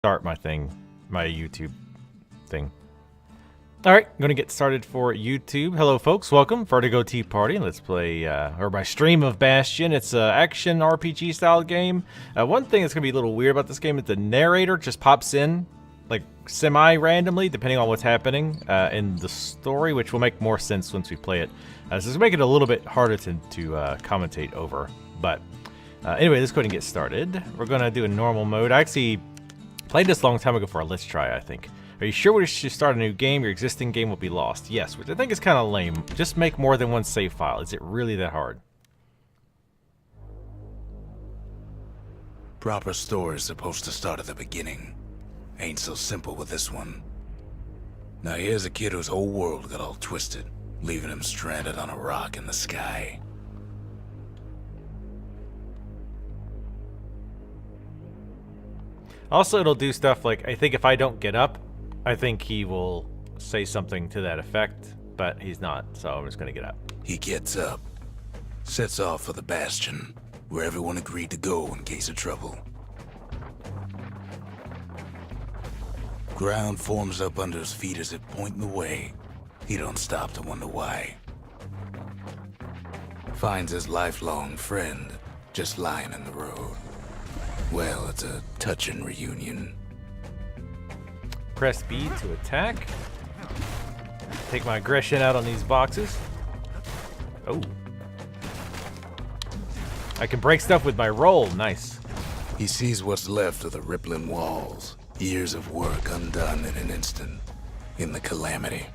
Start my thing, my YouTube thing. Alright, I'm gonna get started for YouTube. Hello folks, welcome. Vertigo Tea Party. Let's play, or my stream of Bastion. It's an action RPG style game. One thing that's gonna be a little weird about this game is the narrator just pops in, like, semi-randomly, depending on what's happening in the story, which will make more sense once we play it. So it's gonna make it a little bit harder to commentate over. But anyway, let's go ahead and get started. We're gonna do a normal mode. I actually played this a long time ago for a Let's Try, I think. Are you sure we should start a new game? Your existing game will be lost. Yes, which I think is kind of lame. Just make more than one save file. Is it really that hard? Proper story is supposed to start at the beginning. Ain't so simple with this one. Now here's a kid whose whole world got all twisted, leaving him stranded on a rock in the sky. Also, it'll do stuff like, I think if I don't get up, I think he will say something to that effect, but he's not, so I'm just gonna get up. He gets up, sets off for the Bastion, where everyone agreed to go in case of trouble. Ground forms up under his feet as it pointing the way. He don't stop to wonder why. Finds his lifelong friend just lying in the road. Well, it's a touching reunion. Press B to attack. Take my aggression out on these boxes. Oh. I can break stuff with my roll. Nice. He sees what's left of the rippling walls. Years of work undone in an instant. In the calamity.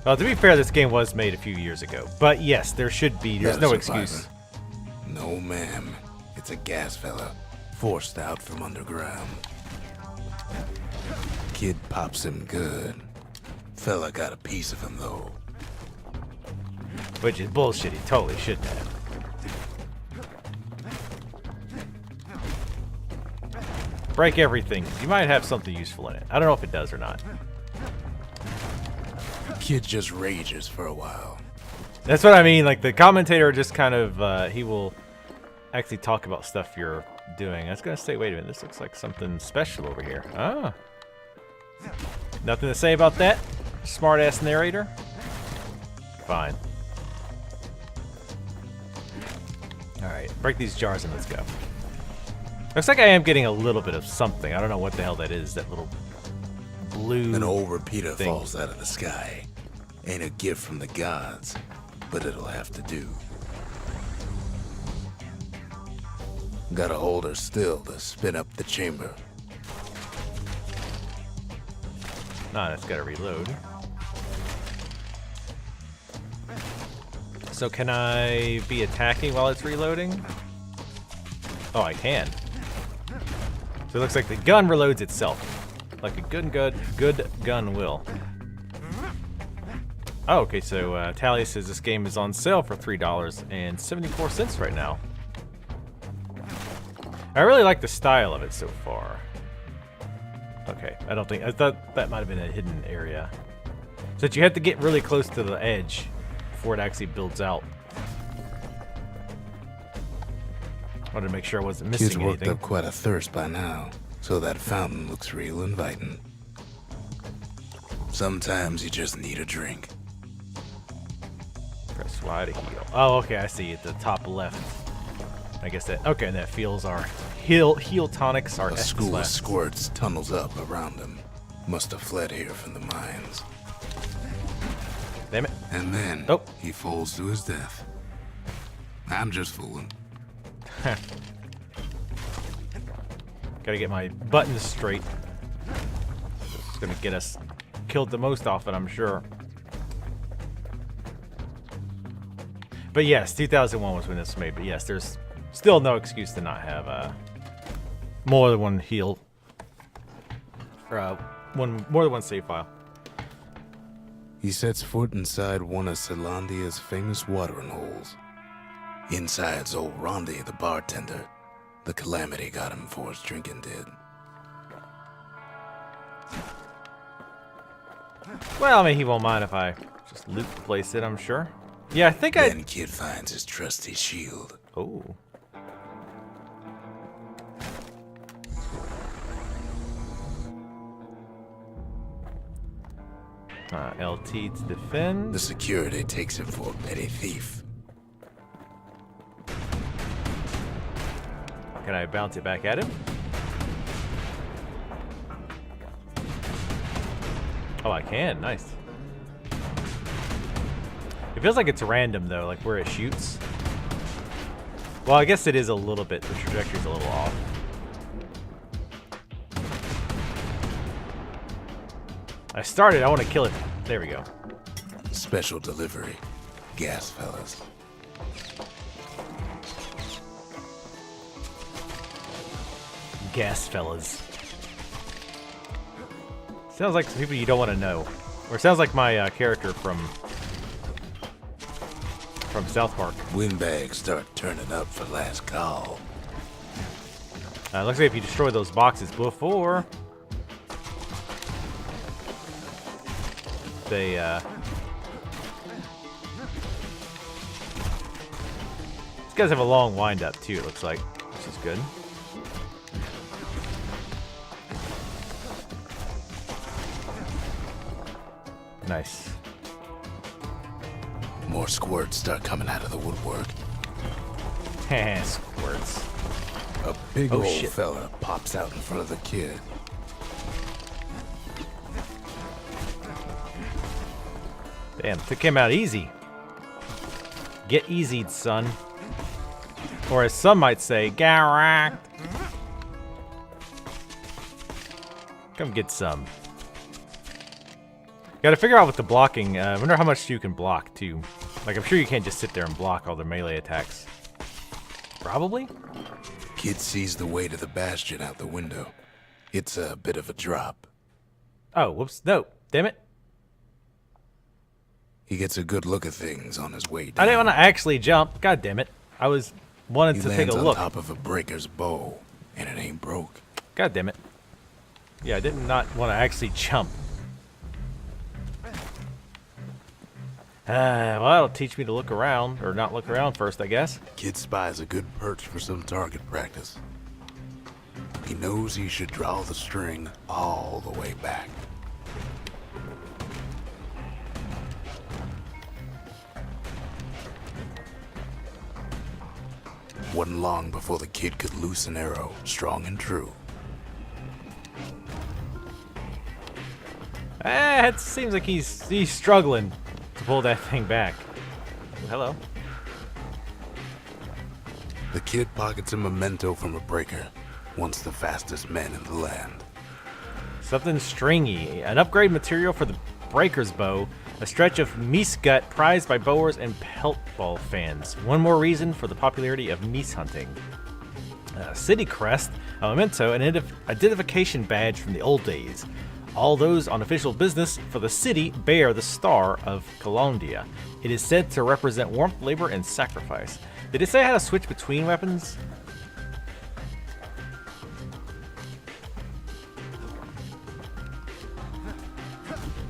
Well, to be fair, this game was made a few years ago. But yes, there should be. There's no excuse. No, ma'am. It's a gas fella. Forced out from underground. Kid pops him good. Fella got a piece of him, though. Which is bullshit. He totally shouldn't have. Break everything. You might have something useful in it. I don't know if it does or not. Kid just rages for a while. That's what I mean. Like, the commentator just kind of, he will actually talk about stuff you're doing. I was gonna say, wait a minute, this looks like something special over here. Ah. Nothing to say about that? Smart-ass narrator? Fine. Alright, break these jars and let's go. Looks like I am getting a little bit of something. I don't know what the hell that is, that little blue An old repeater thing. falls out of the sky. Ain't a gift from the gods, but it'll have to do. Gotta hold her still to spin up the chamber. Nah, that's gotta reload. So can I be attacking while it's reloading? Oh, I can. So it looks like the gun reloads itself. Like a good gun will. Oh, okay, so Talia says this game is on sale for $3.74 right now. I really like the style of it so far. Okay, I thought that might have been a hidden area. So that you have to get really close to the edge before it actually builds out. Wanted to make sure I wasn't missing Kid's worked anything. up quite a thirst by now, so that fountain looks real inviting. Sometimes you just need a drink. Press Y to heal. Oh, okay, I see at the top left. I guess that, okay, and that feels our heal tonics, our A S school of class. squirts tunnels up around him. Must have fled here from the mines. Damn it. And then Oh. he falls to his death. I'm just fooling. Gotta get my buttons straight. It's gonna get us killed the most often, I'm sure. But yes, 2001 was when this was made. But yes, there's still no excuse to not have more than one heal. Or more than one save file. He sets foot inside one of Celandia's famous watering holes. Inside's old Rondi, the bartender. The calamity got him before his drinking did. Well, I mean, he won't mind if I just loot place it, I'm sure. Yeah, I think Then Kid finds his trusty shield. Oh. LT to defend. The security takes him for a petty thief. Can I bounce it back at him? Oh, I can. Nice. It feels like it's random, though, like where it shoots. Well, I guess it is a little bit. The trajectory's a little off. I started. I want to kill it. There we go. Special delivery. Gas, fellas. Gas, fellas. Sounds like some people you don't want to know. Or sounds like my character from South Park. Windbags start turning up for last call. Looks like if you destroy those boxes before they these guys have a long wind up too, it looks like, which is good. Nice. More squirts start coming out of the woodwork. Squirts. A big Oh, old shit. fella pops out in front of the kid. Damn, took him out easy. Get easied, son. Or as some might say, Garak. Come get some. Gotta figure out with the blocking. I wonder how much you can block, too. Like, I'm sure you can't just sit there and block all the melee attacks. Probably? Kid sees the way to the Bastion out the window. It's a bit of a drop. Oh, whoops. No. Damn it. He gets a good look at things on his way down. I didn't want to actually jump. God damn it. I was wanting He to take lands a on look. top of a breaker's bow, and it ain't broke. God damn it. Yeah, I did not want to actually jump. Well, it'll teach me to look around, or not look around first, I guess. Kid spies a good perch for some target practice. He knows he should draw the string all the way back. Wasn't long before the kid could loose an arrow, strong and true. It seems like he's struggling to pull that thing back. Hello. The kid pockets a memento from a breaker, once the fastest man in the land. Something stringy. An upgrade material for the breaker's bow. A stretch of meese gut prized by bowers and pelt ball fans. One more reason for the popularity of meese hunting. City crest. A memento. An identification badge from the old days. All those on official business for the city bear the Star of Colondia. It is said to represent warmth, labor, and sacrifice. Did it say how to switch between weapons?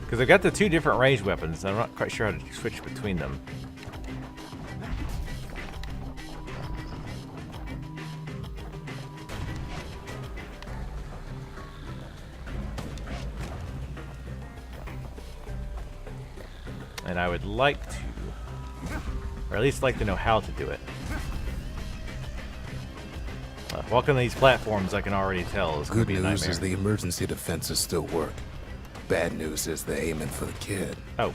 Because I've got the two different ranged weapons. I'm not quite sure how to switch between them. And I would like to, or at least like to know how to do it. Walking these platforms, I can already tell, is going to Good be a news nightmare. is the emergency defenses still work. Bad news is they're aiming for the kid. Oh,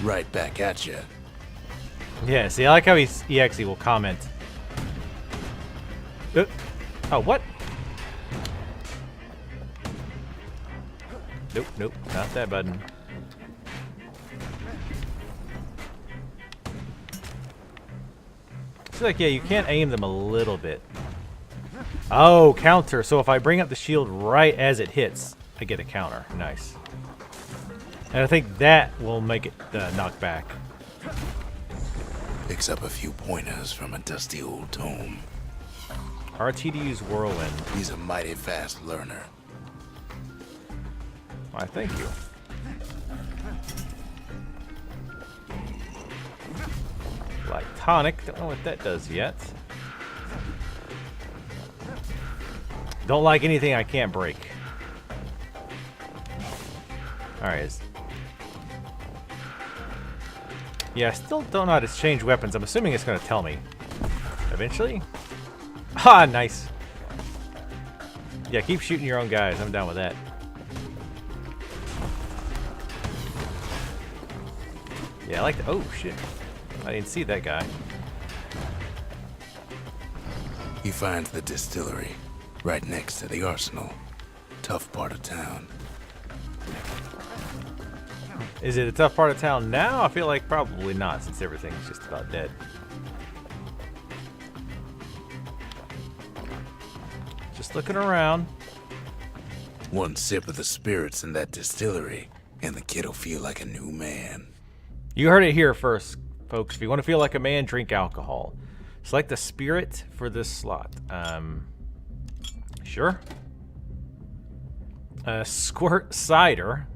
Right back at you. yeah. See, I like how he actually will comment. Oh, what? Nope, nope, not that button. It's like, yeah, you can't aim them a little bit. Oh, counter. So if I bring up the shield right as it hits, I get a counter. Nice. And I think that will make it knock back. Picks up a few pointers from a dusty old tome. RT to use Whirlwind. He's a mighty fast learner. Why, thank you. Like tonic. Don't know what that does yet. Don't like anything I can't break. Alright. Yeah, I still don't know how to change weapons. I'm assuming it's going to tell me. Eventually? Ah, nice. Yeah, keep shooting your own guys. I'm down with that. Yeah, I like the... Oh, shit. I didn't see that guy. He finds the distillery, right next to the arsenal. Tough part of town. Is it a tough part of town now? I feel like probably not, since everything's just about dead. Just looking around. One sip of the spirits in that distillery, and the kid'll feel like a new man. You heard it here first, folks. If you want to feel like a man, drink alcohol. Select the spirit for this slot. Sure. Squirt cider.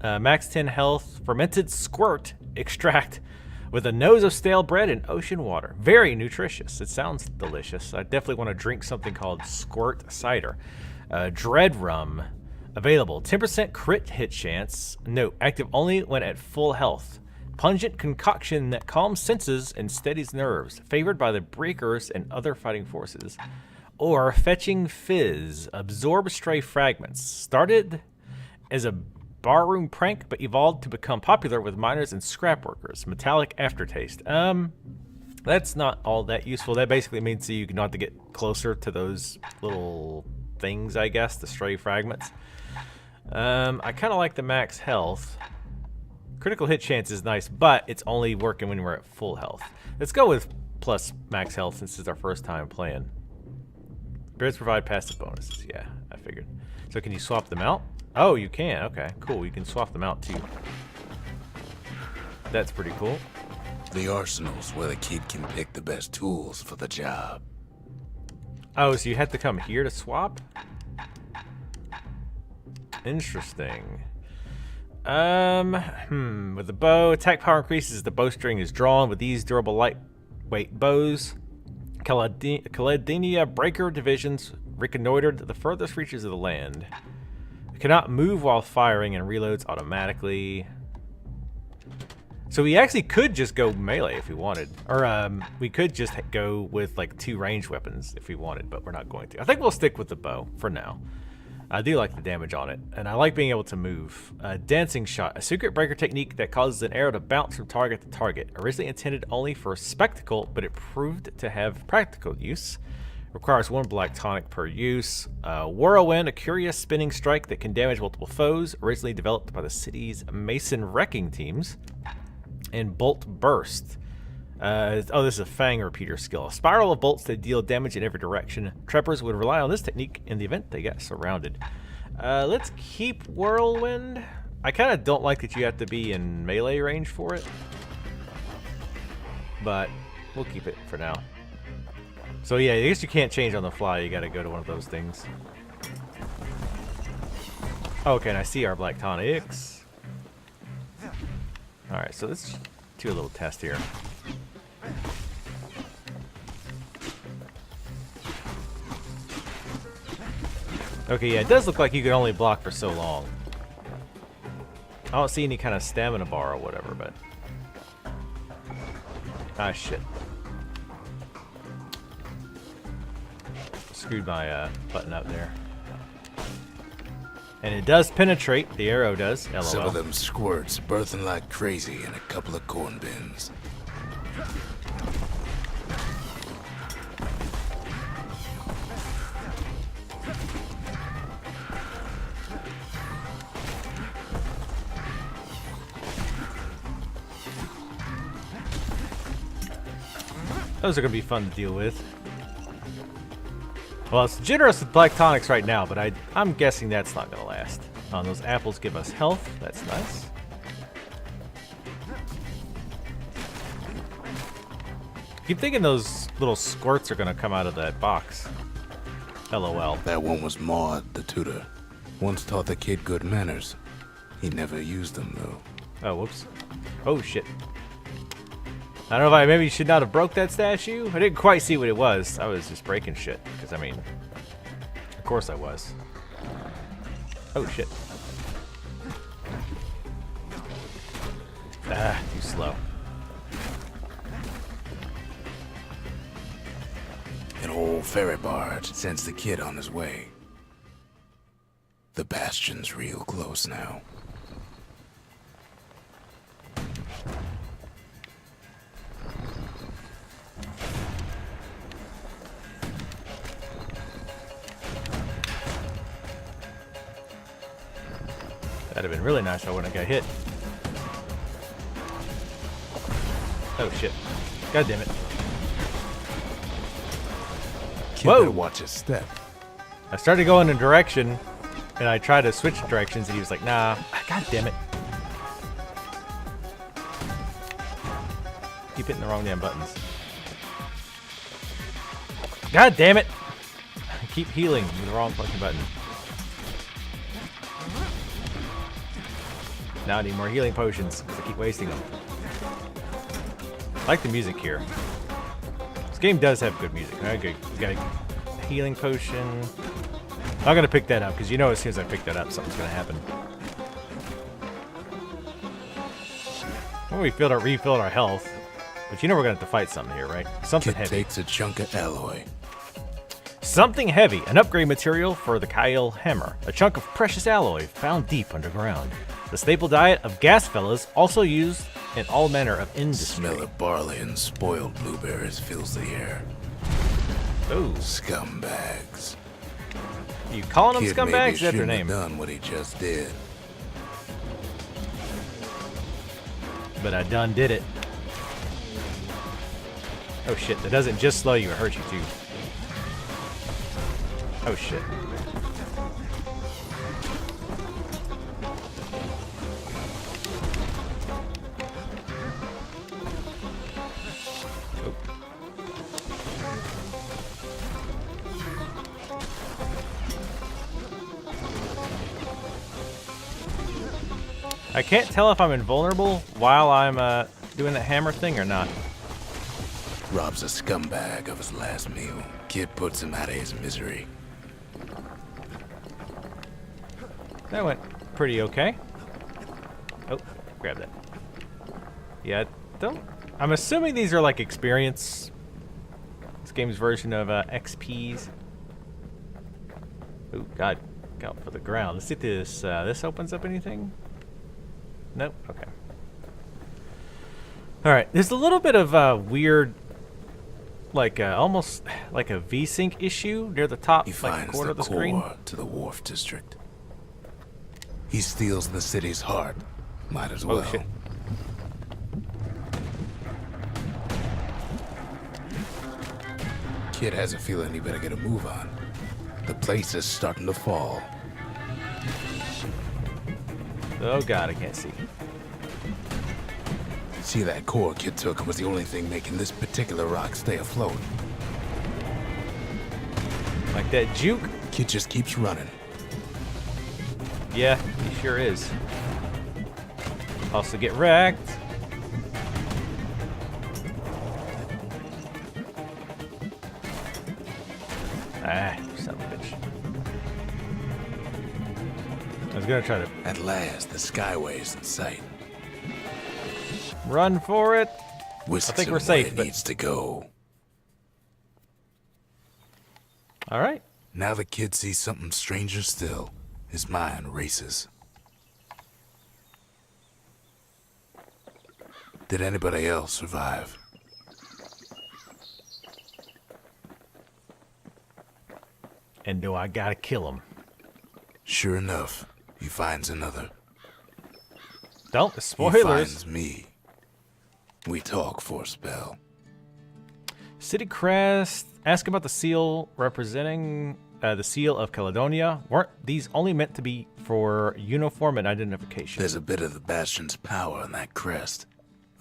Max 10 health. Fermented squirt extract with a nose of stale bread and ocean water. Very nutritious. It sounds delicious. I definitely want to drink something called squirt cider. Dread rum. Available. 10% crit hit chance. Note, active only when at full health. Pungent concoction that calms senses and steadies nerves. Favored by the breakers and other fighting forces. Or fetching fizz. Absorb stray fragments. Started as a barroom prank, but evolved to become popular with miners and scrap workers. Metallic aftertaste. That's not all that useful. That basically means that you can have to get closer to those little things, I guess, the stray fragments. I kind of like the max health. Critical hit chance is nice, but it's only working when we're at full health. Let's go with plus max health since it's our first time playing. Spirits provide passive bonuses. Yeah, I figured. So can you swap them out? Oh, you can. Okay, cool. You can swap them out too. That's pretty cool. The arsenal's where the kid can pick the best tools for the job. Oh, so you had to come here to swap? Interesting. With the bow, attack power increases as the bowstring is drawn. With these durable lightweight bows, Caledania breaker divisions reconnoitered the furthest reaches of the land. It cannot move while firing and reloads automatically. So we actually could just go melee if we wanted. Or we could just go with like 2 ranged weapons if we wanted, but we're not going to. I think we'll stick with the bow for now. I do like the damage on it, and I like being able to move. Dancing shot, a secret breaker technique that causes an arrow to bounce from target to target. Originally intended only for spectacle, but it proved to have practical use. Requires 1 black tonic per use. Whirlwind, a curious spinning strike that can damage multiple foes. Originally developed by the city's Mason wrecking teams. And Bolt Burst. This is a Fang repeater skill. A spiral of bolts that deal damage in every direction. Trappers would rely on this technique in the event they got surrounded. Let's keep Whirlwind. I kind of don't like that you have to be in melee range for it. But we'll keep it for now. So yeah, I guess you can't change on the fly. You got to go to one of those things. Okay, and I see our black tonics. Alright, so let's do a little test here. Okay, yeah, it does look like you can only block for so long. I don't see any kind of stamina bar or whatever, but... Ah, shit. Screwed my button up there. And it does penetrate. The arrow does. LOL. Some of them squirts birthing like crazy in a couple of corn bins. Those are going to be fun to deal with. Well, it's generous with black tonics right now, but I'm guessing that's not going to last. Those apples give us health. That's nice. Keep thinking those little squirts are going to come out of that box. LOL. That one was Maud, the tutor. Once taught the kid good manners. He never used them, though. Oh, whoops. Oh, shit. I don't know if I maybe should not have broke that statue. I didn't quite see what it was. I was just breaking shit. Because, I mean, of course I was. Oh, shit. Ah, too slow. whole ferry barge sends the kid on his way. The Bastion's real close now. That'd have been really nice if I wouldn't have got hit. Oh shit. God damn it. Kid Whoa! better watch his step. I started going in a direction, and I tried to switch directions, and he was like, nah. God damn it. Keep hitting the wrong damn buttons. God damn it! I keep healing with the wrong fucking button. Now I need more healing potions, because I keep wasting them. I like the music here. This game does have good music. Okay, we got a healing potion. I'm gonna pick that up, because you know as soon as I pick that up, something's gonna happen. Well, we refilled our health. But you know we're gonna have to fight something here, right? Something Kid heavy. takes a chunk of alloy. Something heavy, an upgrade material for the Kyle hammer. A chunk of precious alloy found deep underground. The staple diet of gas fellas, also used in all manner of industry. Smell of barley and spoiled blueberries fills the air. Oh, Scumbags. you calling them Kid maybe scumbags? Is that their shouldn't have name? done what he just did. But I done did it. Oh shit, that doesn't just slow you, it hurts you too. Oh shit. Oh. I can't tell if I'm invulnerable while I'm doing that hammer thing or not. Robs a scumbag of his last meal. Kid puts him out of his misery. That went pretty okay. Oh, grab that. Yeah, I'm assuming these are like experience. This game's version of XPs. Oh God, look out for the ground. Let's see if this this opens up anything. Nope. Okay. All right. There's a little bit of weird, like almost like a VSync issue near the top He like finds corner the of the screen. core to the wharf district. He steals the city's heart. Might as well. Oh shit. Kid has a feeling he better get a move on. The place is starting to fall. Oh God, I can't see. See, that core Kid took was the only thing making this particular rock stay afloat. Like that juke? Kid just keeps running. Yeah, he sure is. Also get wrecked. Ah, son of a bitch. I was gonna try to At last, the skyway's in sight. run for it. Whisks I think him we're safe, where it but- needs to go. All right. Now the kid sees something stranger still. His mind races. Did anybody else survive? And do I gotta kill him? Sure enough, he finds another. Don't He spoilers. finds me. We talk for a spell. City crest. Ask about the seal representing the seal of Caledonia. Weren't these only meant to be for uniform and identification? There's a bit of the Bastion's power in that crest.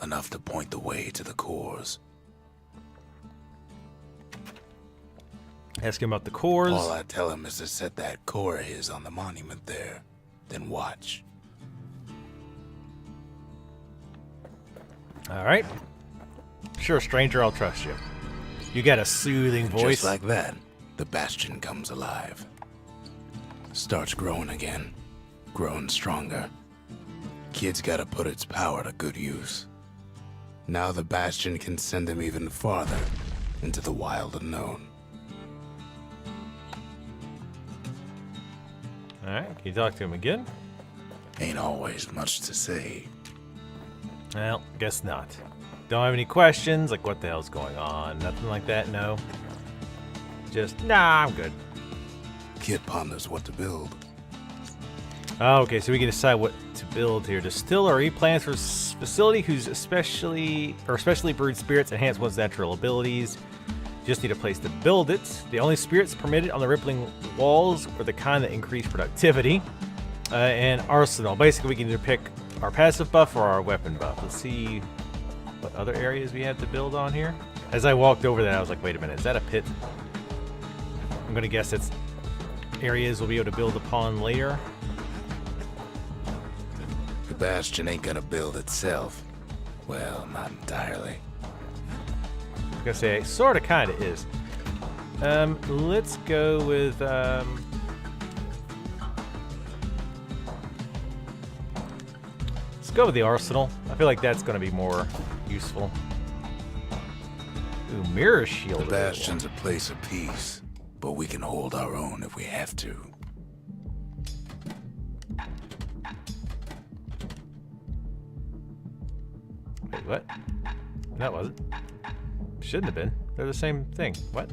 Enough to point the way to the cores. Ask him about the cores. All I tell him is to set that core of his on the monument there. Then watch. All right. Sure, stranger, I'll trust you. You got a soothing voice. Just like that, the Bastion comes alive. Starts growing again. Growing stronger. Kid's gotta put its power to good use. Now the Bastion can send him even farther into the wild unknown. Alright, can you talk to him again? Ain't always much to say. Well, guess not. Don't have any questions, like what the hell's going on? Nothing like that, no. Just, nah, I'm good. Kid ponders what to build. Oh, okay, so we can decide what to build here. Distillery plans for facility whose specially brewed spirits enhance one's natural abilities. Just need a place to build it. The only spirits permitted on the rippling walls are the kind that increase productivity. And arsenal. Basically, we can either pick our passive buff or our weapon buff. Let's see what other areas we have to build on here. As I walked over that, I was like, wait a minute, is that a pit? I'm gonna guess it's areas we'll be able to build upon later. The Bastion ain't gonna build itself. Well, not entirely. I was gonna say, sorta kinda is. Let's go with, let's go with the arsenal. I feel like that's gonna be more useful. Ooh, mirror shield. The Bastion's a place of peace, but we can hold our own if we have to. Wait, what? That wasn't. Shouldn't have been. They're the same thing. What?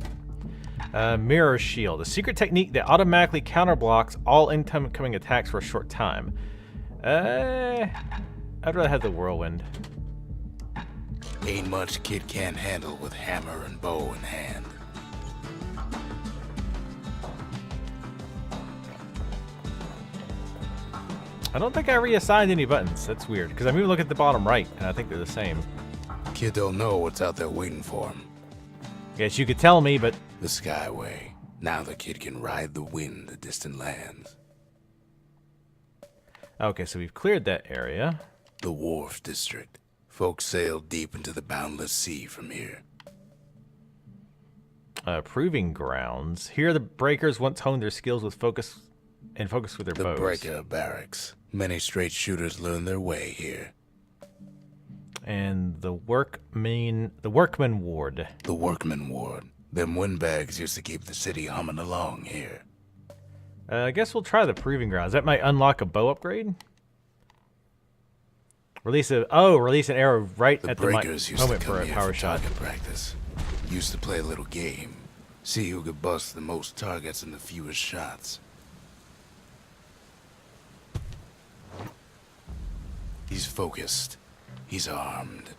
Mirror shield. A secret technique that automatically counterblocks all incoming attacks for a short time. I'd rather have the whirlwind. Ain't much kid can't handle with hammer and bow in hand. I don't think I reassigned any buttons. That's weird, because I'm even looking at the bottom right, and I think they're the same. Kid don't know what's out there waiting for him. Guess you could tell me, but... The Skyway. Now the kid can ride the wind to distant lands. Okay, so we've cleared that area. The Wharf District. Folks sail deep into the boundless sea from here. Proving grounds. Here the breakers once honed their skills with focus with their The bows. Breaker Barracks. Many straight shooters learn their way here. And the workman ward. The Workman Ward. Them windbags used to keep the city humming along here. I guess we'll try the proving grounds. That might unlock a bow upgrade. Release an arrow right The at the breakers used to moment come for a here power for shot. target practice. Used to play a little game. See who could bust the most targets and the fewest shots. He's focused. He's armed.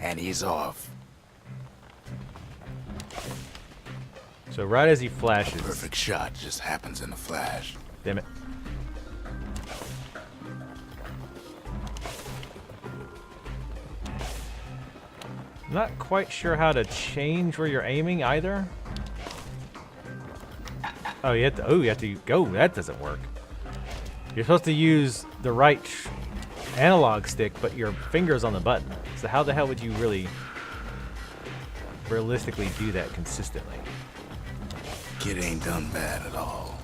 And he's off. So right as he flashes. Perfect shot just happens in a flash. Damn it. Not quite sure how to change where you're aiming either. Oh, you have to go. That doesn't work. You're supposed to use the right analog stick, but your finger's on the button. So how the hell would you really realistically do that consistently? Kid ain't done bad at all.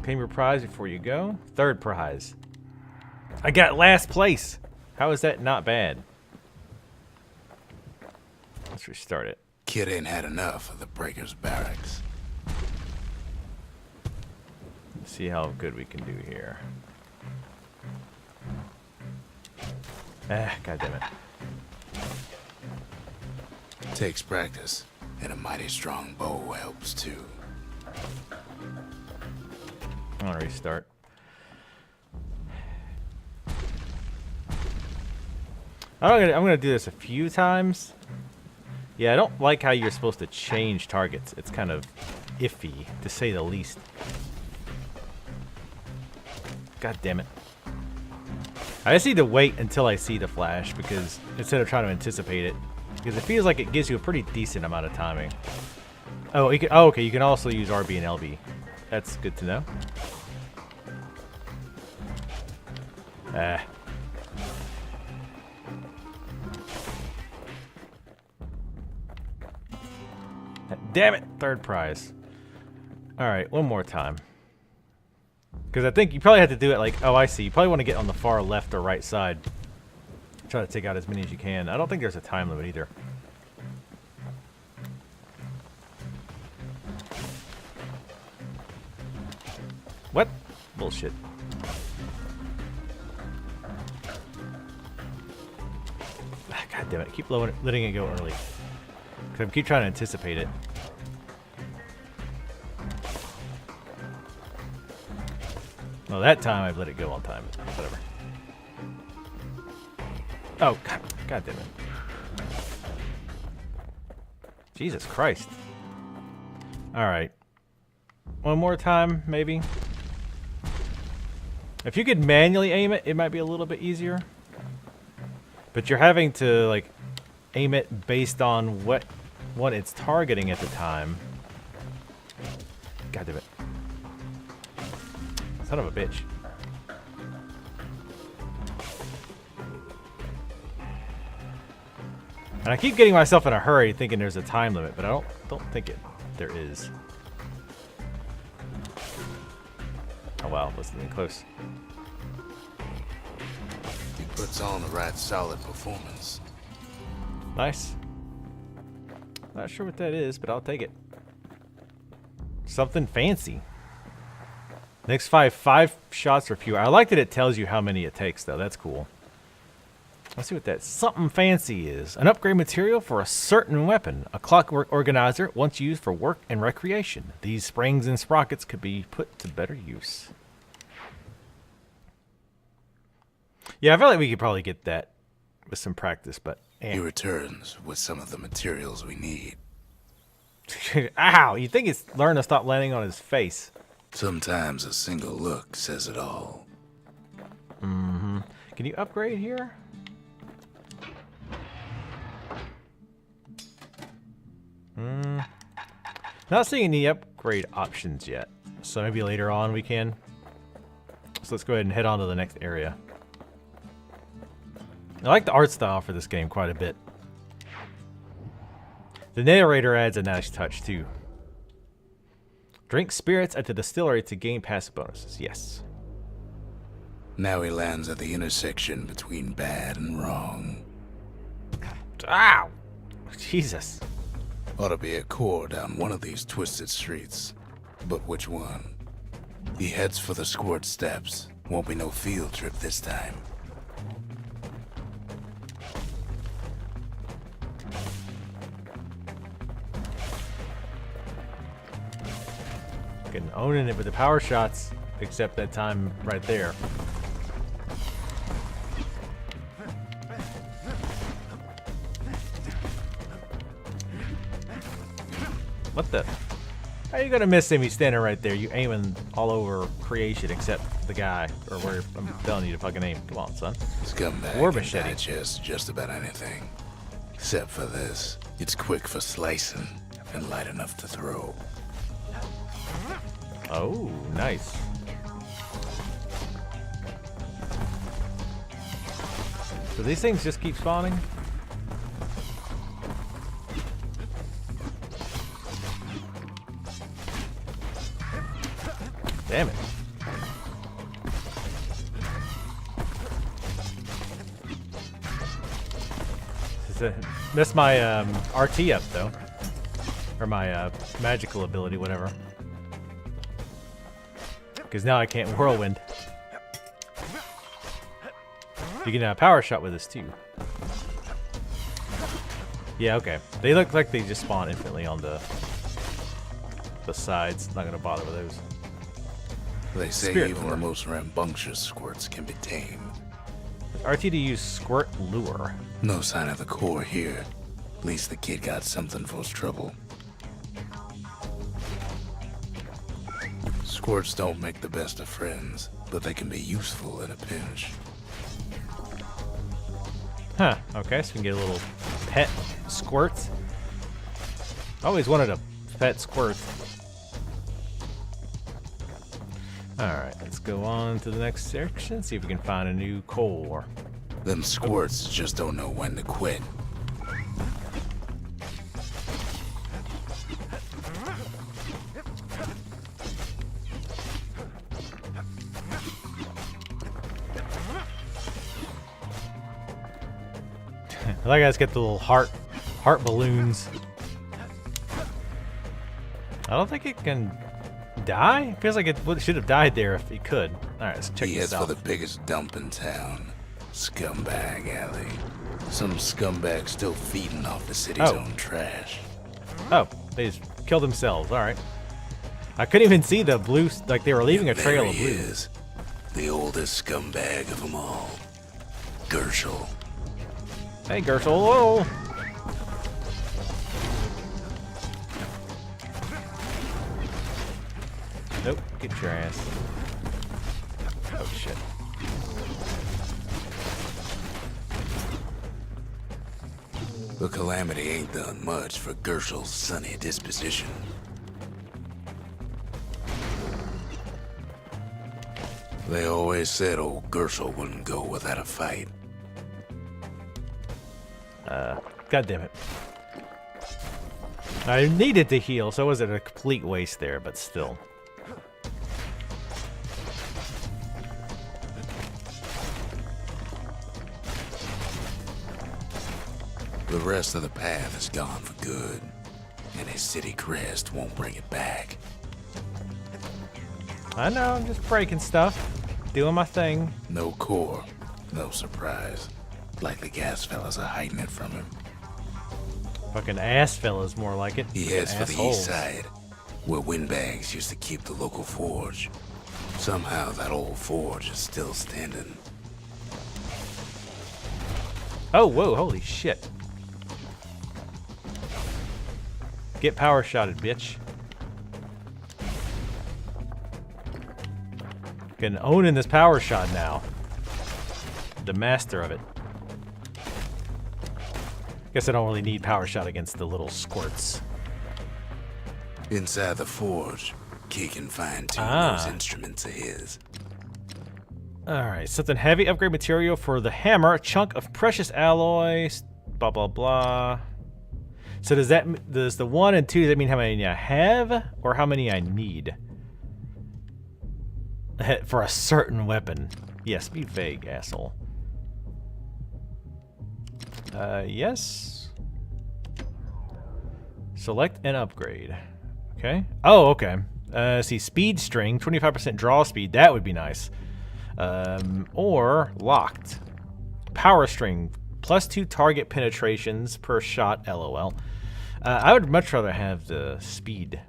Claim your prize before you go. Third prize. I got last place. How is that not bad? Let's restart it. Kid ain't had enough of the Breakers Barracks. Let's see how good we can do here. God damn it. Takes practice, and a mighty strong bow helps too. I'm gonna restart. I'm gonna do this a few times. Yeah, I don't like how you're supposed to change targets. It's kind of iffy, to say the least. God damn it. I just need to wait until I see the flash, because instead of trying to anticipate it. Because it feels like it gives you a pretty decent amount of timing. Oh, okay, you can also use RB and LB. That's good to know. Damn it! Third prize. Alright, one more time. Because I think you probably have to do it like... Oh, I see. You probably want to get on the far left or right side. Try to take out as many as you can. I don't think there's a time limit either. What? Bullshit. Ah, God damn it. I keep letting it go early. Because I keep trying to anticipate it. Well, that time I've let it go on time. Whatever. Oh, God damn it. Jesus Christ. Alright. One more time, maybe. If you could manually aim it, it might be a little bit easier. But you're having to, like, aim it based on what it's targeting at the time. God damn it. Son of a bitch. And I keep getting myself in a hurry thinking there's a time limit, but I don't think there is. Oh wow, wasn't even close. He puts on the right solid performance. Nice. Not sure what that is, but I'll take it. Something fancy. Next five shots or fewer. I like that it tells you how many it takes, though. That's cool. Let's see what that something fancy is. An upgrade material for a certain weapon. A clockwork organizer once used for work and recreation. These springs and sprockets could be put to better use. Yeah, I feel like we could probably get that with some practice, but... He returns with some of the materials we need. Ow! You think he's learned to stop landing on his face. Sometimes a single look says it all. Mm-hmm. Can you upgrade here? Not seeing any upgrade options yet. So maybe later on we can. So let's go ahead and head on to the next area. I like the art style for this game quite a bit. The narrator adds a nice touch too. Drink spirits at the distillery to gain passive bonuses. Yes. Now he lands at the intersection between bad and wrong. Ow! Jesus. Ought to be a core down one of these twisted streets. But which one? He heads for the squirt steps. Won't be no field trip this time. Fucking owning it with the power shots, except that time right there. What the? How are you gonna miss him? He's standing right there. You aiming all over creation except the guy, or where I'm telling you to fucking aim. Come on, son. Scumbag War can machete. digest just about anything. Except for this. It's quick for slicing and light enough to throw. Oh, nice. So these things just keep spawning? Damn it. Messed my RT up though. Or my magical ability, whatever. Because now I can't whirlwind. You can power shot with this too. Yeah, okay. They look like they just spawn infinitely on the sides. Not gonna bother with those. They say Spirit even lure. the most rambunctious squirts can be tamed. RT to use squirt lure. No sign of the core here. At least the kid got something for his trouble. Squirts don't make the best of friends, but they can be useful in a pinch. Huh, okay, so we can get a little pet squirt. I always wanted a pet squirt. Alright, let's go on to the next section, see if we can find a new core. Them squirts just don't know when to quit. I like guys get the little heart balloons. I don't think it can Die? Feels like it should have died there if he could. Alright, let's check He this heads for out. the biggest dump in town, Scumbag Alley. Some scumbag still feeding off the city's own trash. Oh, they just killed themselves. Alright. I couldn't even see the blue, like they were leaving a trail There of he blue. is, the oldest scumbag of them all, Gershel. Hey, Gershel. Whoa. Nope, get your ass. Oh, shit. The calamity ain't done much for Gershel's sunny disposition. They always said old Gershel wouldn't go without a fight. God damn it. I needed to heal, so it wasn't a complete waste there, but still. The rest of the path is gone for good, and his city crest won't bring it back. I know, I'm just breaking stuff. Doing my thing. No core, no surprise. Like the gas fellas are hiding it from him. Fucking ass fellas, more like it. He heads for the Assholes. east side, where windbags used to keep the local forge. Somehow that old forge is still standing. Oh, whoa, holy shit. Get power shotted, bitch. Can own in this power shot now. The master of it. Guess I don't really need power shot against the little squirts. Inside the forge, Key can fine-tune those instruments of his. Alright, something heavy. Upgrade material for the hammer. A chunk of precious alloys. Blah, blah, blah. So does the 1 and 2, does that mean how many I have? Or how many I need? For a certain weapon. Yes, be vague, asshole. Yes. Select and upgrade. Okay. Oh, okay. See, speed string, 25% draw speed. That would be nice. Or locked. Power string, +2 target penetrations per shot. LOL. I would much rather have the speed.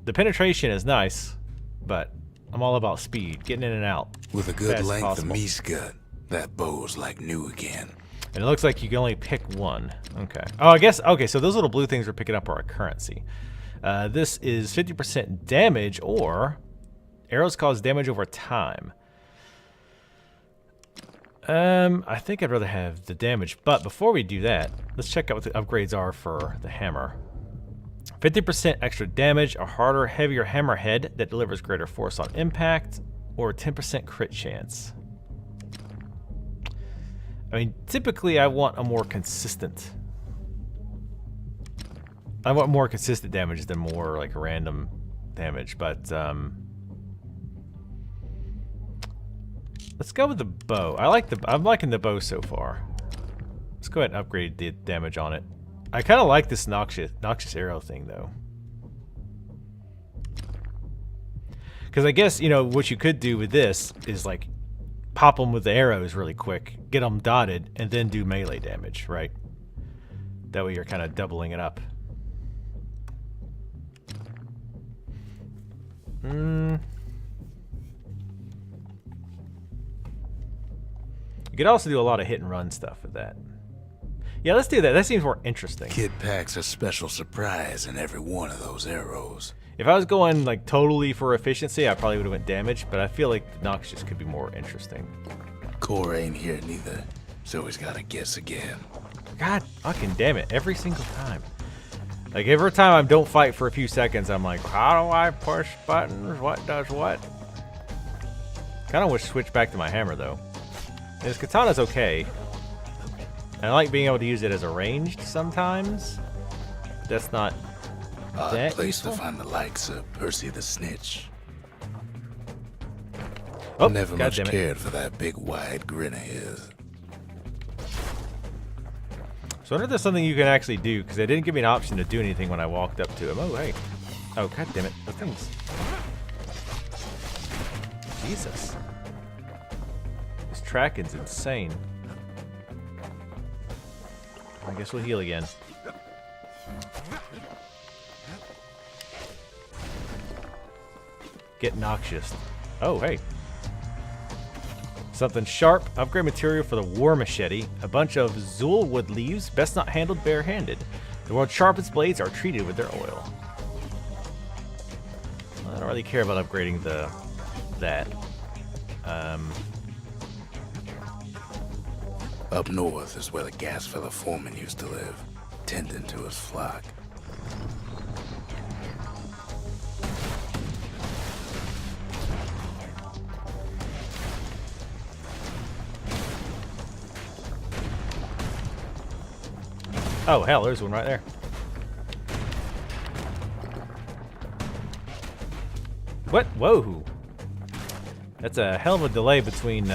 The penetration is nice, but I'm all about speed, getting in and out. With a good fast as length of possible. meat gut, that bow's like new again. And it looks like you can only pick one. Okay. Oh, I guess, okay, so those little blue things we're picking up are a currency. This is 50% damage, or arrows cause damage over time. I think I'd rather have the damage, but before we do that, let's check out what the upgrades are for the hammer. 50% extra damage, a harder, heavier hammerhead that delivers greater force on impact, or 10% crit chance. I mean, typically I want a more consistent... I want more consistent damage than more, like, random damage, but, let's go with the bow. I'm liking the bow so far. Let's go ahead and upgrade the damage on it. I kind of like this noxious arrow thing, though. Because I guess, you know, what you could do with this is, like, pop them with the arrows really quick, get them dotted, and then do melee damage, right? That way you're kind of doubling it up. You could also do a lot of hit and run stuff with that. Yeah, let's do that. That seems more interesting. Kid packs a special surprise in every one of those arrows. If I was going like totally for efficiency, I probably would have went damage, but I feel like the noxious could be more interesting. Core ain't here neither, so he's gotta guess again. God fucking damn it, every single time. Like every time I don't fight for a few seconds, I'm like, how do I push buttons? What does what? Kinda wish to switch back to my hammer though. And this katana's okay. And I like being able to use it as a ranged sometimes. That's not Odd that place useful. to find the likes of Percy the Snitch. Oh, Never much goddammit. cared for that big wide grin of his. So I wonder if there's something you can actually do, because they didn't give me an option to do anything when I walked up to him. Oh, hey. Oh, god damn it. Those things. Jesus. This tracking's insane. I guess we'll heal again. Get noxious. Oh, hey. Something sharp. Upgrade material for the war machete. A bunch of Zool wood leaves. Best not handled barehanded. The world's sharpest blades are treated with their oil. Well, I don't really care about upgrading that. Up north is where the gas fella foreman used to live, tending to his flock. Oh, hell, there's one right there. What? Whoa. That's a hell of a delay between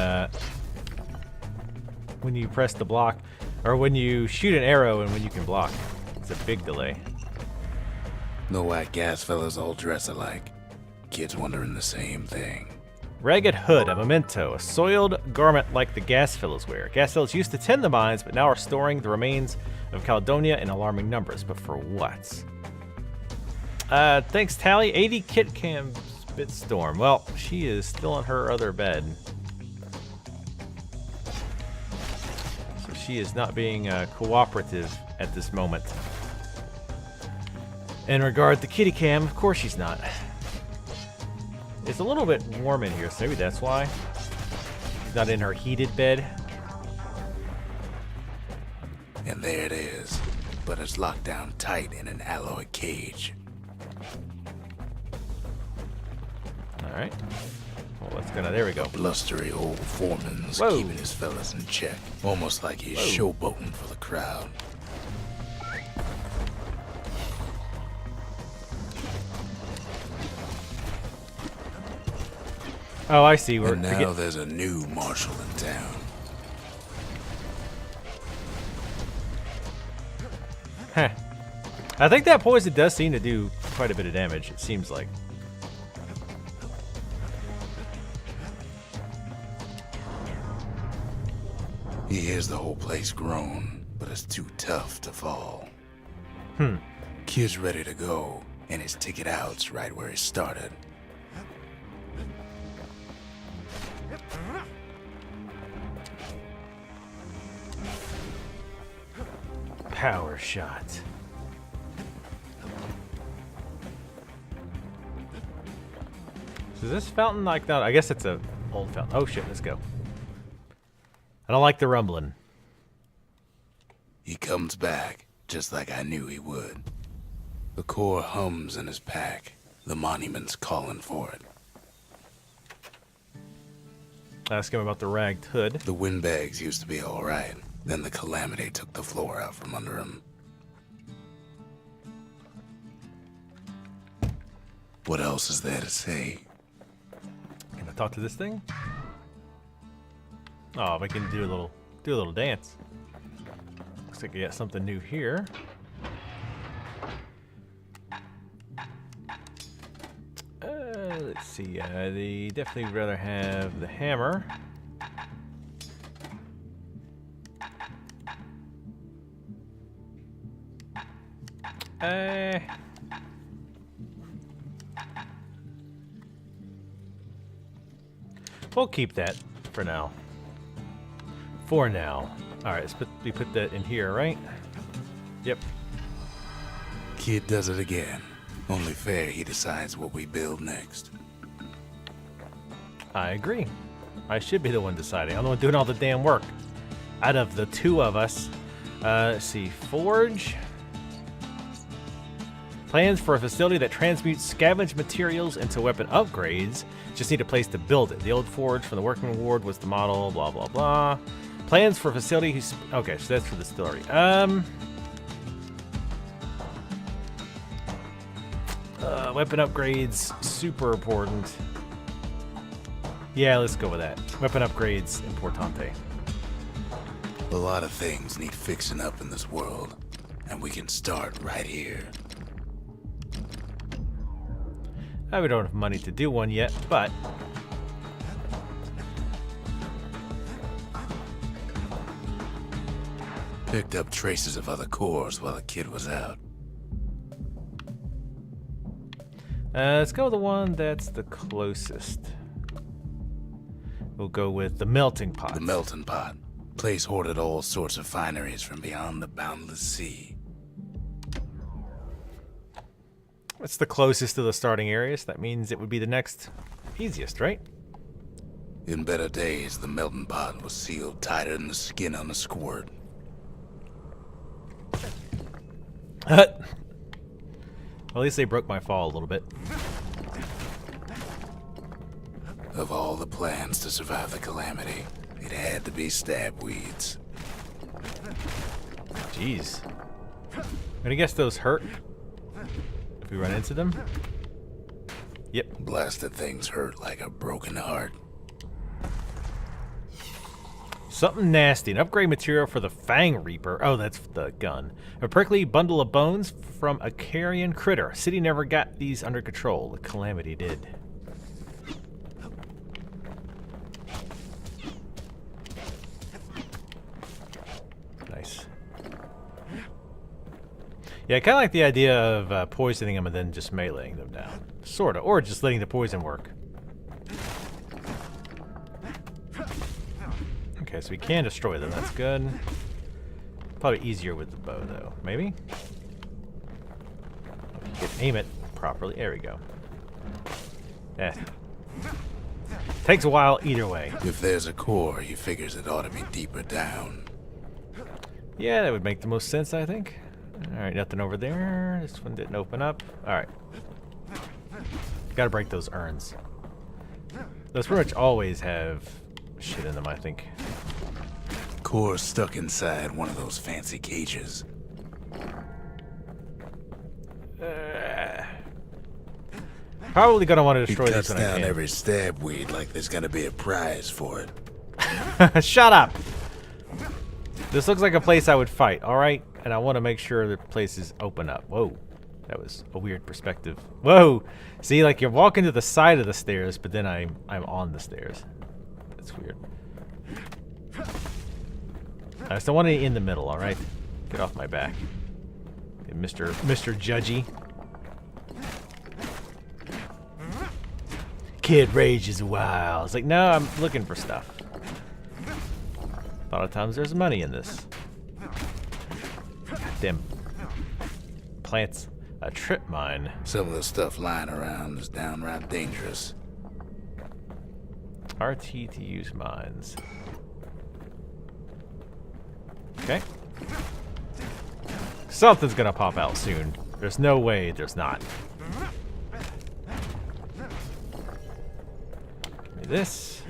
when you press the block, or when you shoot an arrow and when you can block. It's a big delay. No white gas fellas all dress alike. Kids wondering the same thing. Ragged hood, a memento, a soiled garment like the gas fellows wear. Gas fellows used to tend the mines, but now are storing the remains of Caledonia in alarming numbers. But for what? Thanks, Tally. 80 Kit Cam Spitstorm. Well, she is still in her other bed. So she is not being cooperative at this moment. In regard to Kitty Cam, of course she's not. It's a little bit warm in here, so maybe that's why. She's not in her heated bed. And there it is, but it's locked down tight in an alloy cage. Alright. Well, that's gonna, there we go. Blustery old foreman's Whoa. keeping his fellas in check, almost like he's showboating for the crowd. Oh, I see. And now there's a new marshal in town. Huh. I think that poison does seem to do quite a bit of damage, it seems like. He hears the whole place groan, but it's too tough to fall. Kid's ready to go, and his ticket out's right where he started. Power shot. So is this fountain like that? I guess it's a old fountain. Oh shit, let's go. I don't like the rumbling. He comes back, just like I knew he would. The core hums in his pack. The monument's calling for it. Ask him about the ragged hood. The windbags used to be all right. Then the calamity took the floor out from under him. What else is there to say? Can I talk to this thing? Oh, we can do a little dance. Looks like we got something new here. Let's see. They definitely would rather have the hammer. We'll keep that for now. For now. Alright, we put that in here, right? Yep. Kid does it again. Only fair he decides what we build next. I agree. I should be the one deciding. I'm the one doing all the damn work. Out of the two of us. Let's see. Forge. Plans for a facility that transmutes scavenged materials into weapon upgrades. Just need a place to build it. The old forge from the working ward was the model, blah, blah, blah. Plans for a facility who's... Okay, so that's for the distillery. Weapon upgrades, super important. Yeah, let's go with that. Weapon upgrades, importante. A lot of things need fixing up in this world, and we can start right here. We don't have money to do one yet, but Picked up traces of other cores while the kid was out. Let's go with the one that's the closest. We'll go with the melting pot. The melting pot. Place hoarded all sorts of fineries from beyond the boundless sea. It's the closest to the starting area, so that means it would be the next easiest, right? In better days, the melting pot was sealed tighter than the skin on a squirt. At least they broke my fall a little bit. Of all the plans to survive the calamity, it had to be stab weeds. Jeez. I'm gonna guess those hurt if we run into them. Yep. Blasted things hurt like a broken heart. Something nasty. An upgrade material for the Fang Reaper. Oh, that's the gun. A prickly bundle of bones from a carrion critter. City never got these under control. The calamity did. Nice. Yeah, I kind of like the idea of poisoning them and then just meleeing them down. Sort of. Or just letting the poison work. Okay, so we can destroy them. That's good. Probably easier with the bow, though. Maybe? You can aim it properly. There we go. Yeah. Takes a while either way. If there's a core, he figures it ought to be deeper down. Yeah, that would make the most sense, I think. Alright, nothing over there. This one didn't open up. Alright. Gotta break those urns. Those pretty much always have shit in them, I think. Core stuck inside one of those fancy cages. Probably gonna want to destroy He this cuts when I down can. every stab weed like there's gonna be a prize for it. Shut up! This looks like a place I would fight, alright? And I want to make sure the place is open up. Whoa. That was a weird perspective. Whoa! See, like you're walking to the side of the stairs, but then I'm on the stairs. That's weird. I just don't want any in the middle, alright? Get off my back. Okay, Mr. Judgy. Kid rages wild. It's like, no, I'm looking for stuff. A lot of times there's money in this. Damn. Plants. A trip mine. Some of the stuff lying around is downright dangerous. RT to use mines. Okay. Something's gonna pop out soon. There's no way there's not. Give me this.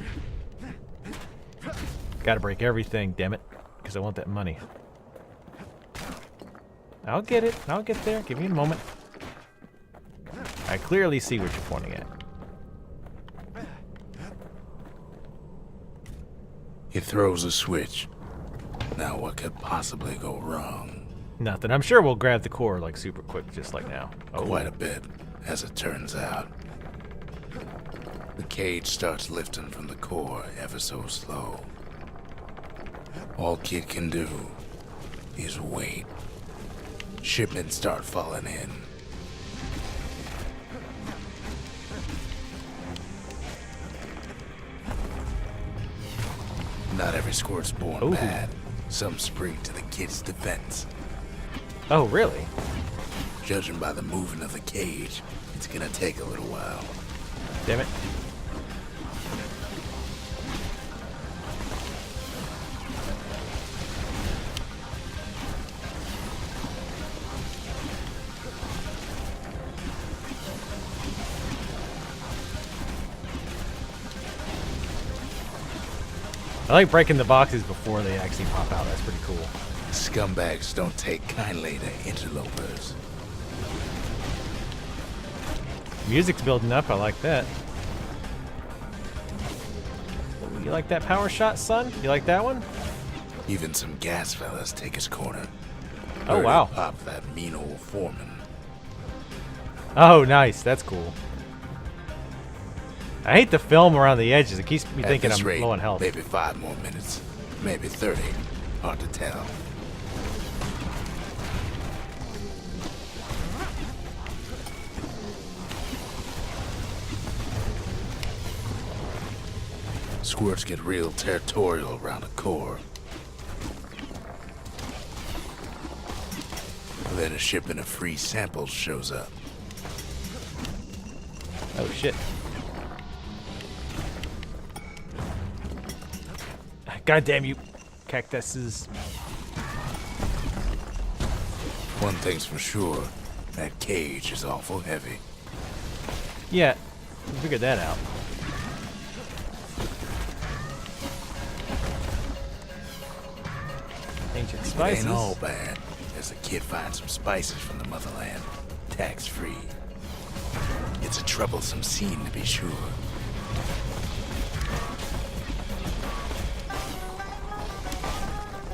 Gotta break everything, damn it. Because I want that money. I'll get it. I'll get there. Give me a moment. I clearly see what you're pointing at. He throws a switch. Now what could possibly go wrong? Nothing. I'm sure we'll grab the core like super quick, just like now. Oh. Quite a bit, as it turns out. The cage starts lifting from the core ever so slow. All Kid can do is wait. Shipments start falling in. Not every squirt's born bad. Some spring to the kid's defense. Oh, really? Judging by the movement of the cage, it's gonna take a little while. Damn it. I like breaking the boxes before they actually pop out. That's pretty cool. Scumbags don't take kindly to interlopers. Music's building up. I like that. You like that power shot, son? You like that one? Even some gas fellas take his corner. Oh, Heard wow. him pop that mean old foreman. Oh, nice. That's cool. I hate the film around the edges. It keeps me At thinking this I'm rate, low on health. maybe 5 more minutes. Maybe 30. Hard to tell. Squirts get real territorial around a core. Then a shipment of free samples shows up. Oh shit. God damn you, cactuses. One thing's for sure, that cage is awful heavy. Yeah, we figured that out. Ancient spices. It ain't all bad, as the kid finds some spices from the motherland, tax-free. It's a troublesome scene to be sure.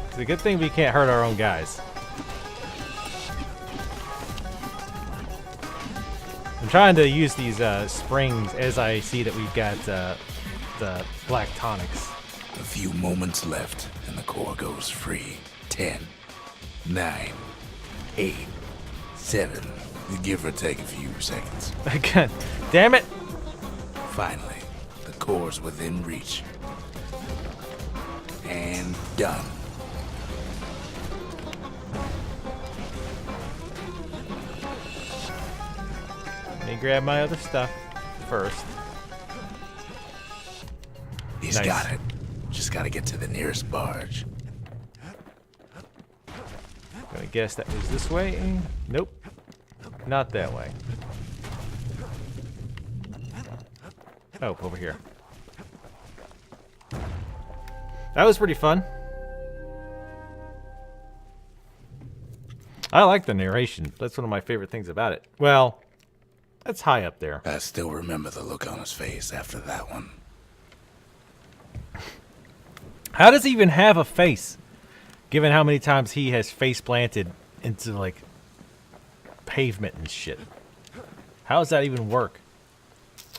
It's a good thing we can't hurt our own guys. I'm trying to use these springs as I see that we've got the black tonics. A few moments left, and the core goes free. 10, 9, 8, 7, give or take a few seconds. God damn it! Finally, the core's within reach. And done. Let me grab my other stuff first. He's Nice. got it. Just gotta get to the nearest barge. Gonna guess that was this way. Nope. Not that way. Oh, over here. That was pretty fun. I like the narration. That's one of my favorite things about it. Well, that's high up there. I still remember the look on his face after that one. How does he even have a face? Given how many times he has face planted into, like, pavement and shit. How does that even work?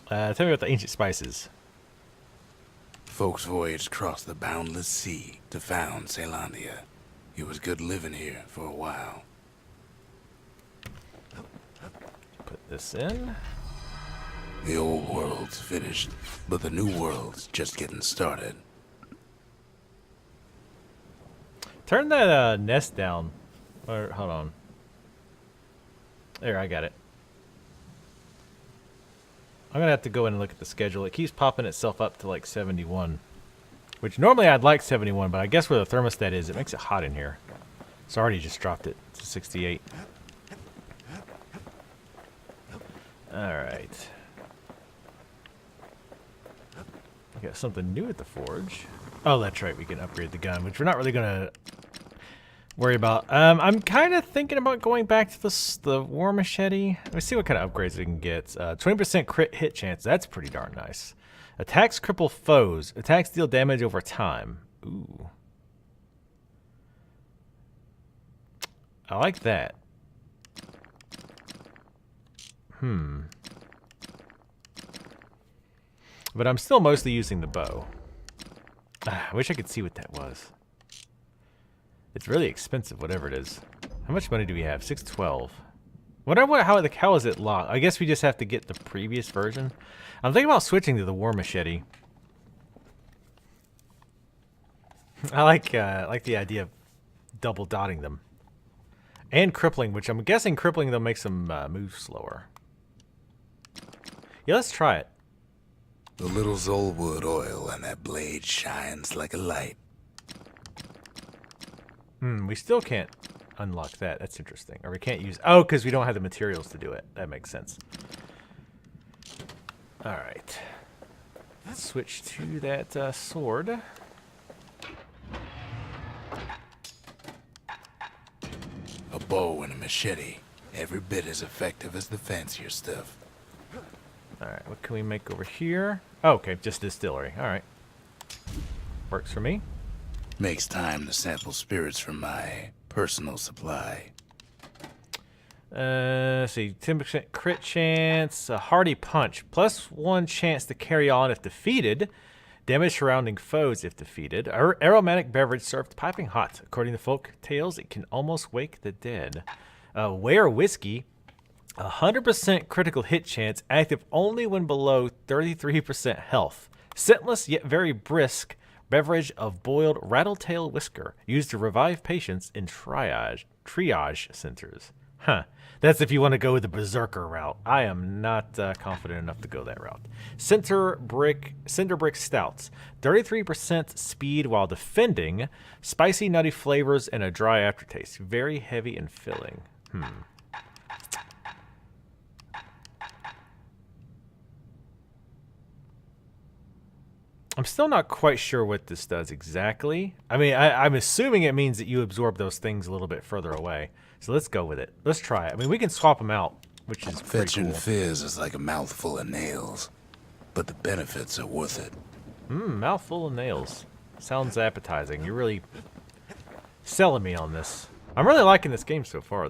Tell me about the ancient spices. Folks voyaged across the boundless sea to found Celandia. It was good living here for a while. Put this in. The old world's finished, but the new world's just getting started. Turn that nest down. Or, hold on. There, I got it. I'm going to have to go in and look at the schedule. It keeps popping itself up to like 71. Which normally I'd like 71, but I guess where the thermostat is, it makes it hot in here. It's already just dropped it to 68. Alright. We got something new at the forge. Oh, that's right. We can upgrade the gun, which we're not really going to worry about. I'm kind of thinking about going back to the war machete. Let's see what kind of upgrades we can get. 20% crit hit chance. That's pretty darn nice. Attacks cripple foes. Attacks deal damage over time. Ooh. I like that. But I'm still mostly using the bow. I wish I could see what that was. It's really expensive, whatever it is. How much money do we have? 612. Whatever. How is it locked? I guess we just have to get the previous version. I'm thinking about switching to the war machete. I like the idea of double dotting them and crippling, which I'm guessing crippling them makes them move slower. Yeah, let's try it. The little Zolwood oil and that blade shines like a light. We still can't unlock that. That's interesting. Or we can't use... Oh, because we don't have the materials to do it. That makes sense. Alright. Let's switch to that sword. A bow and a machete. Every bit as effective as the fancier stuff. Alright, what can we make over here? Oh, okay, just distillery. Alright. Works for me. Makes time to sample spirits from my personal supply. Let's see, 10% crit chance, a hardy punch, +1 chance to carry on if defeated, damage surrounding foes if defeated, aromatic beverage served piping hot. According to folk tales, it can almost wake the dead. Ware whiskey, 100% critical hit chance, active only when below 33% health. Scentless yet very brisk beverage of boiled rattletail whisker used to revive patients in triage centers. Huh. That's if you want to go the berserker route. I am not confident enough to go that route. Cinder brick stouts. 33% speed while defending. Spicy, nutty flavors and a dry aftertaste. Very heavy and filling. I'm still not quite sure what this does exactly. I mean, I'm assuming it means that you absorb those things a little bit further away. So let's go with it. Let's try it. I mean, we can swap them out, which is pretty Fetching cool. fizz is like a mouthful of nails, but the benefits are worth it. Mouthful of nails. Sounds appetizing. You're really selling me on this. I'm really liking this game so far, though.